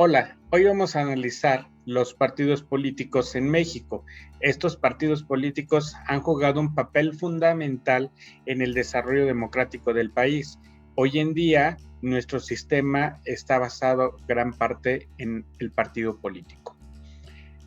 Hola, hoy vamos a analizar los partidos políticos en México. Estos partidos políticos han jugado un papel fundamental en el desarrollo democrático del país. Hoy en día, nuestro sistema está basado gran parte en el partido político.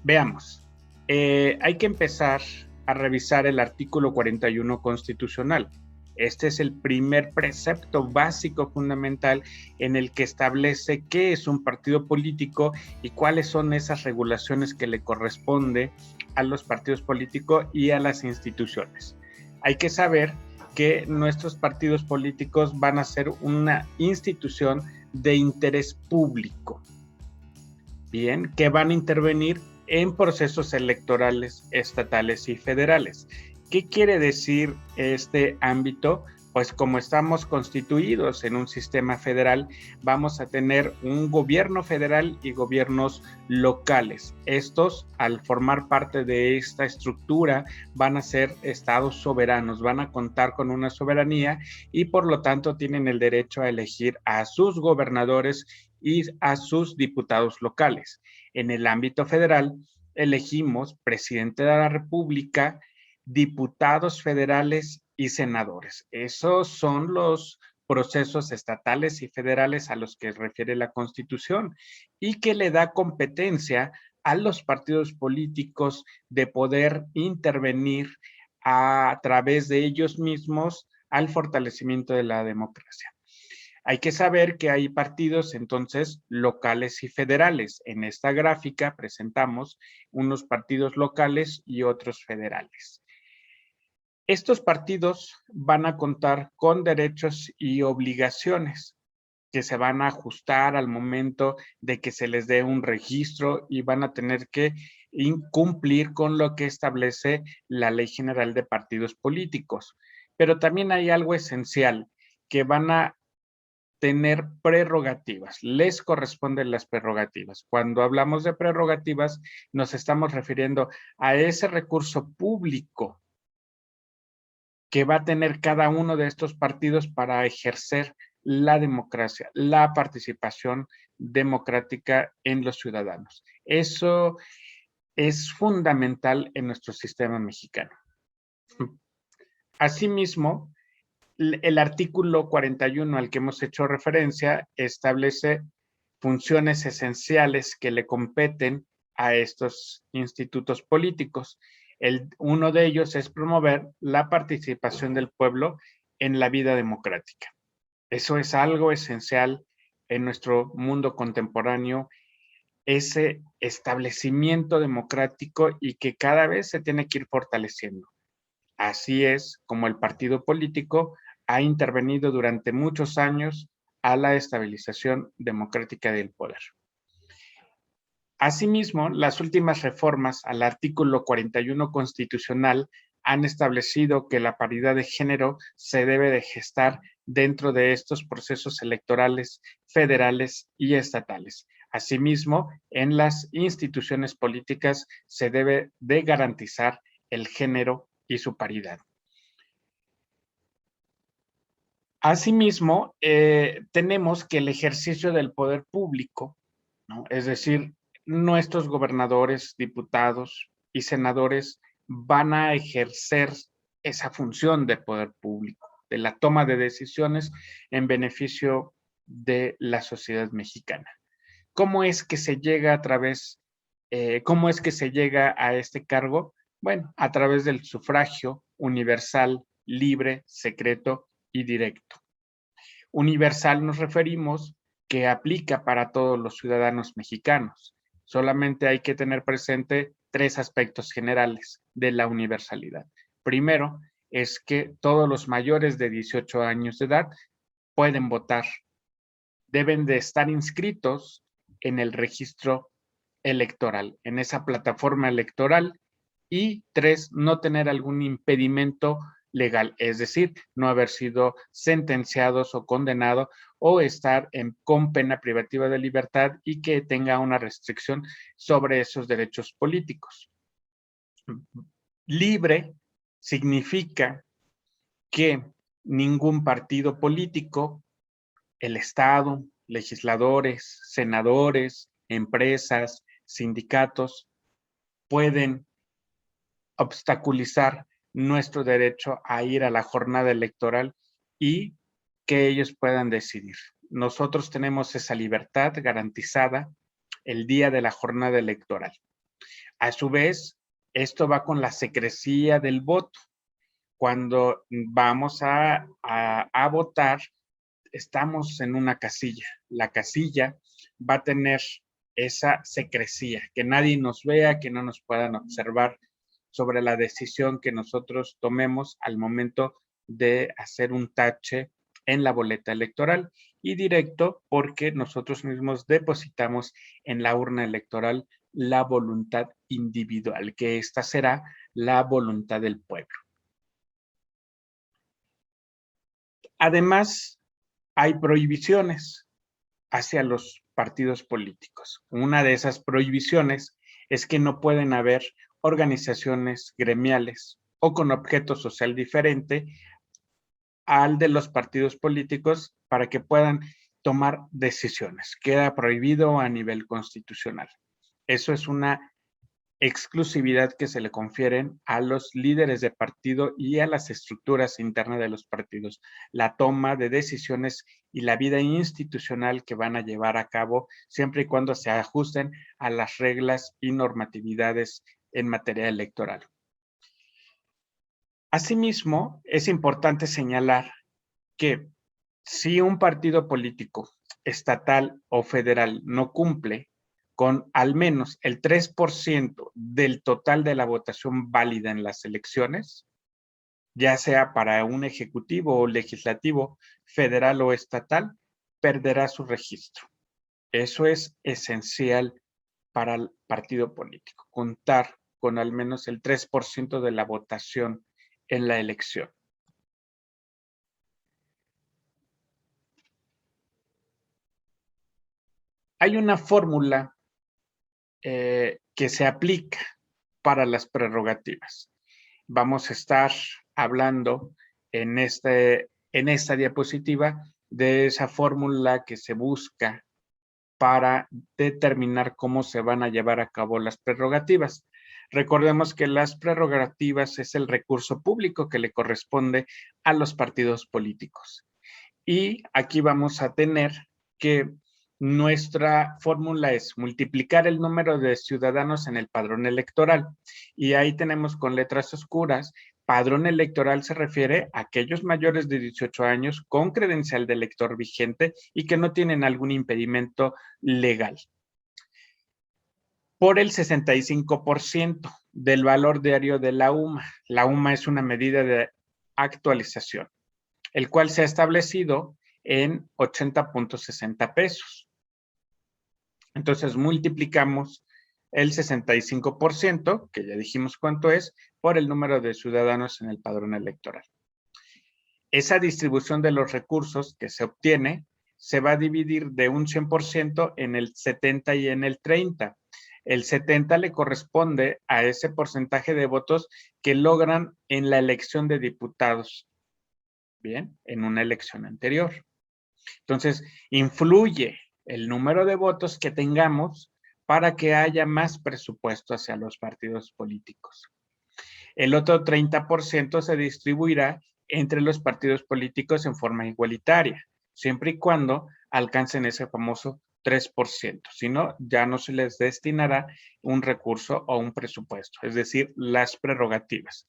Veamos, hay que empezar a revisar el artículo 41 constitucional. Este es el primer precepto básico fundamental en el que establece qué es un partido político y cuáles son esas regulaciones que le corresponde a los partidos políticos y a las instituciones. Hay que saber que nuestros partidos políticos van a ser una institución de interés público, bien, que van a intervenir en procesos electorales estatales y federales. ¿Qué quiere decir este ámbito? Pues como estamos constituidos en un sistema federal, vamos a tener un gobierno federal y gobiernos locales. Estos, al formar parte de esta estructura, van a ser estados soberanos, van a contar con una soberanía y por lo tanto tienen el derecho a elegir a sus gobernadores y a sus diputados locales. En el ámbito federal, elegimos presidente de la República, diputados federales y senadores. Esos son los procesos estatales y federales a los que refiere la Constitución y que le da competencia a los partidos políticos de poder intervenir a través de ellos mismos al fortalecimiento de la democracia. Hay que saber que hay partidos entonces locales y federales. En esta gráfica presentamos unos partidos locales y otros federales. Estos partidos van a contar con derechos y obligaciones que se van a ajustar al momento de que se les dé un registro y van a tener que cumplir con lo que establece la Ley General de Partidos Políticos. Pero también hay algo esencial, que van a tener prerrogativas, les corresponden las prerrogativas. Cuando hablamos de prerrogativas, nos estamos refiriendo a ese recurso público que va a tener cada uno de estos partidos para ejercer la democracia, la participación democrática en los ciudadanos. Eso es fundamental en nuestro sistema mexicano. Asimismo, el artículo 41 al que hemos hecho referencia establece funciones esenciales que le competen a estos institutos políticos. Uno de ellos es promover la participación del pueblo en la vida democrática. Eso es algo esencial en nuestro mundo contemporáneo, ese establecimiento democrático y que cada vez se tiene que ir fortaleciendo. Así es como el partido político ha intervenido durante muchos años a la estabilización democrática del poder. Asimismo, las últimas reformas al artículo 41 constitucional han establecido que la paridad de género se debe de gestar dentro de estos procesos electorales federales y estatales. Asimismo, en las instituciones políticas se debe de garantizar el género y su paridad. Asimismo, tenemos que el ejercicio del poder público, ¿no? Es decir, nuestros gobernadores, diputados y senadores van a ejercer esa función de poder público, de la toma de decisiones en beneficio de la sociedad mexicana. ¿Cómo es que se llega cómo es que se llega a este cargo? Bueno, a través del sufragio universal, libre, secreto y directo. Universal nos referimos que aplica para todos los ciudadanos mexicanos. Solamente hay que tener presente tres aspectos generales de la universalidad. Primero, es que todos los mayores de 18 años de edad pueden votar. Deben de estar inscritos en el registro electoral, en esa plataforma electoral. Y tres, no tener algún impedimento legal, es decir, no haber sido sentenciados o condenados o estar con pena privativa de libertad y que tenga una restricción sobre esos derechos políticos. Libre significa que ningún partido político, el Estado, legisladores, senadores empresas, sindicatos pueden obstaculizar nuestro derecho a ir a la jornada electoral y que ellos puedan decidir. Nosotros tenemos esa libertad garantizada el día de la jornada electoral. A su vez, esto va con la secrecía del voto. Cuando vamos a votar, estamos en una casilla. La casilla va a tener esa secrecía, que nadie nos vea, que no nos puedan observar sobre la decisión que nosotros tomemos al momento de hacer un tache en la boleta electoral, y directo porque nosotros mismos depositamos en la urna electoral la voluntad individual, que esta será la voluntad del pueblo. Además, hay prohibiciones hacia los partidos políticos. Una de esas prohibiciones es que no pueden haber organizaciones gremiales o con objeto social diferente al de los partidos políticos para que puedan tomar decisiones. Queda prohibido a nivel constitucional. Eso es una exclusividad que se le confieren a los líderes de partido y a las estructuras internas de los partidos. La toma de decisiones y la vida institucional que van a llevar a cabo siempre y cuando se ajusten a las reglas y normatividades en materia electoral. Asimismo, es importante señalar que si un partido político estatal o federal no cumple con al menos el 3% del total de la votación válida en las elecciones, ya sea para un ejecutivo o legislativo federal o estatal, perderá su registro. Eso es esencial para el partido político, contar con al menos el 3% de la votación en la elección. Hay una fórmula que se aplica para las prerrogativas. Vamos a estar hablando en esta diapositiva de esa fórmula que se busca para determinar cómo se van a llevar a cabo las prerrogativas. Recordemos que las prerrogativas es el recurso público que le corresponde a los partidos políticos. Y aquí vamos a tener que nuestra fórmula es multiplicar el número de ciudadanos en el padrón electoral. Y ahí tenemos con letras oscuras, padrón electoral se refiere a aquellos mayores de 18 años con credencial de elector vigente y que no tienen algún impedimento legal. Por el 65% del valor diario de la UMA. La UMA es una medida de actualización, el cual se ha establecido en 80.60 pesos. Entonces multiplicamos el 65%, que ya dijimos cuánto es, por el número de ciudadanos en el padrón electoral. Esa distribución de los recursos que se obtiene se va a dividir de un 100% en el 70 y en el 30. El 70 le corresponde a ese porcentaje de votos que logran en la elección de diputados, bien, en una elección anterior. Entonces, influye el número de votos que tengamos para que haya más presupuesto hacia los partidos políticos. El otro 30% se distribuirá entre los partidos políticos en forma igualitaria, siempre y cuando alcancen ese famoso 3%. Si no, ya no se les destinará un recurso o un presupuesto, es decir, las prerrogativas.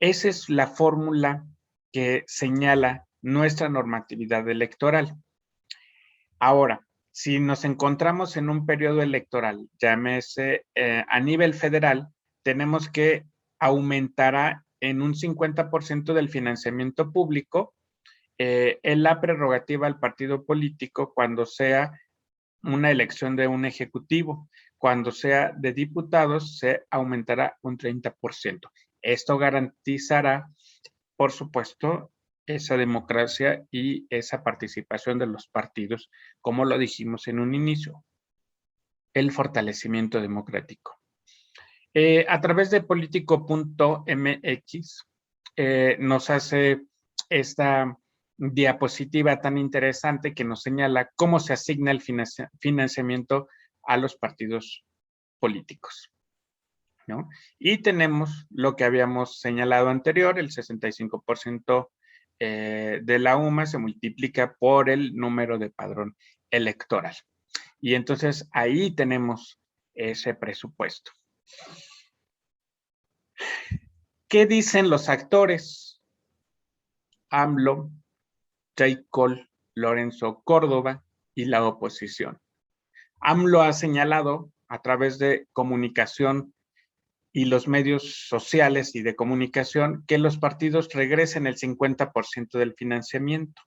Esa es la fórmula que señala nuestra normatividad electoral. Ahora, si nos encontramos en un periodo electoral, llámese a nivel federal, tenemos que aumentará en un 50% del financiamiento público en la prerrogativa al partido político cuando sea una elección de un ejecutivo. Cuando sea de diputados, se aumentará un 30%. Esto garantizará, por supuesto, esa democracia y esa participación de los partidos, como lo dijimos en un inicio, el fortalecimiento democrático. A través de politico.mx nos hace esta diapositiva tan interesante que nos señala cómo se asigna el financiamiento a los partidos políticos, ¿no? Y tenemos lo que habíamos señalado anterior, el 65% de la UMA se multiplica por el número de padrón electoral. Y entonces ahí tenemos ese presupuesto. ¿Qué dicen los actores? AMLO, J. Cole, Lorenzo Córdoba y la oposición. AMLO ha señalado a través de comunicación y los medios sociales y de comunicación que los partidos regresen el 50% del financiamiento.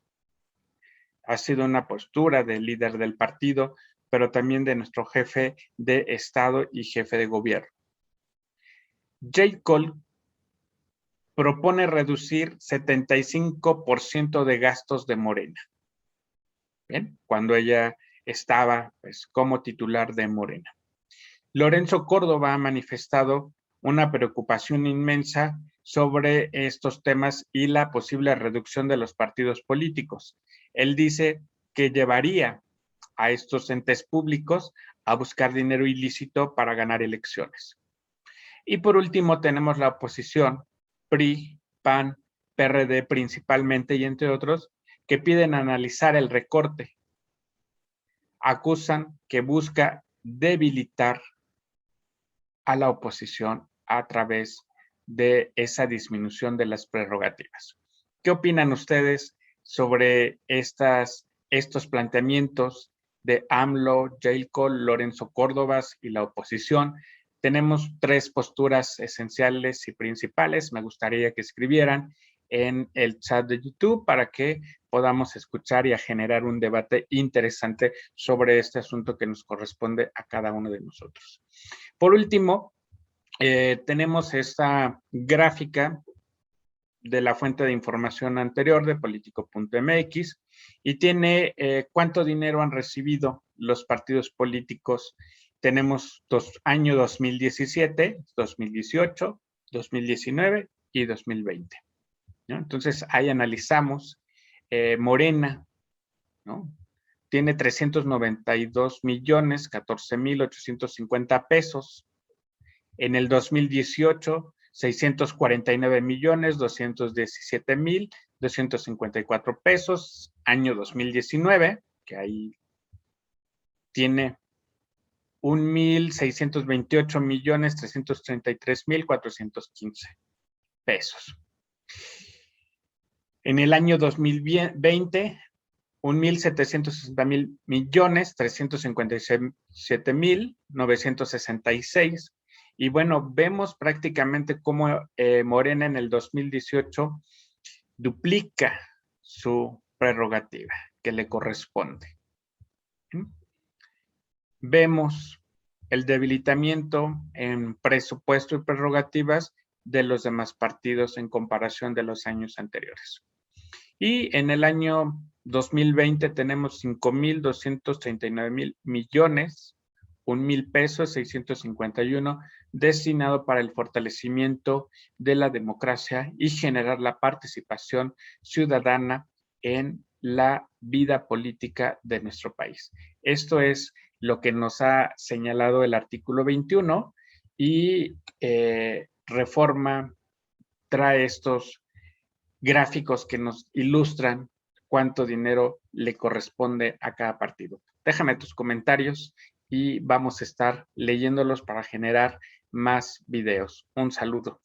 Ha sido una postura del líder del partido, pero también de nuestro jefe de Estado y jefe de gobierno. J. Cole propone reducir 75% de gastos de Morena. Bien, cuando ella estaba pues, como titular de Morena. Lorenzo Córdoba ha manifestado una preocupación inmensa sobre estos temas y la posible reducción de los partidos políticos. Él dice que llevaría a estos entes públicos a buscar dinero ilícito para ganar elecciones. Y por último tenemos la oposición, PRI, PAN, PRD principalmente y entre otros, que piden analizar el recorte. Acusan que busca debilitar a la oposición a través de esa disminución de las prerrogativas. ¿Qué opinan ustedes sobre estos planteamientos de AMLO, J. Cole, Lorenzo Córdoba y la oposición? Tenemos tres posturas esenciales y principales. Me gustaría que escribieran en el chat de YouTube para que podamos escuchar y a generar un debate interesante sobre este asunto que nos corresponde a cada uno de nosotros. Por último, tenemos esta gráfica de la fuente de información anterior de Politico.mx y tiene cuánto dinero han recibido los partidos políticos. Tenemos año 2017, 2018, 2019 y 2020. ¿No? Entonces, ahí analizamos Morena, ¿no? Tiene 392 millones, 14,850 pesos. En el 2018, 649 millones, 217,254 pesos. Año 2019, que ahí tiene 1,628 millones, 333,415 pesos. En el año 2020, 1,760 millones, 357,966. Y bueno, vemos prácticamente cómo Morena en el 2018 duplica su prerrogativa que le corresponde. Vemos el debilitamiento en presupuesto y prerrogativas de los demás partidos en comparación de los años anteriores. Y en el año 2020 tenemos 5,239 millones, 1,000 pesos, 651 destinado para el fortalecimiento de la democracia y generar la participación ciudadana en la vida política de nuestro país. Esto es lo que nos ha señalado el artículo 21 y Reforma trae estos gráficos que nos ilustran cuánto dinero le corresponde a cada partido. Déjame tus comentarios y vamos a estar leyéndolos para generar más videos. Un saludo.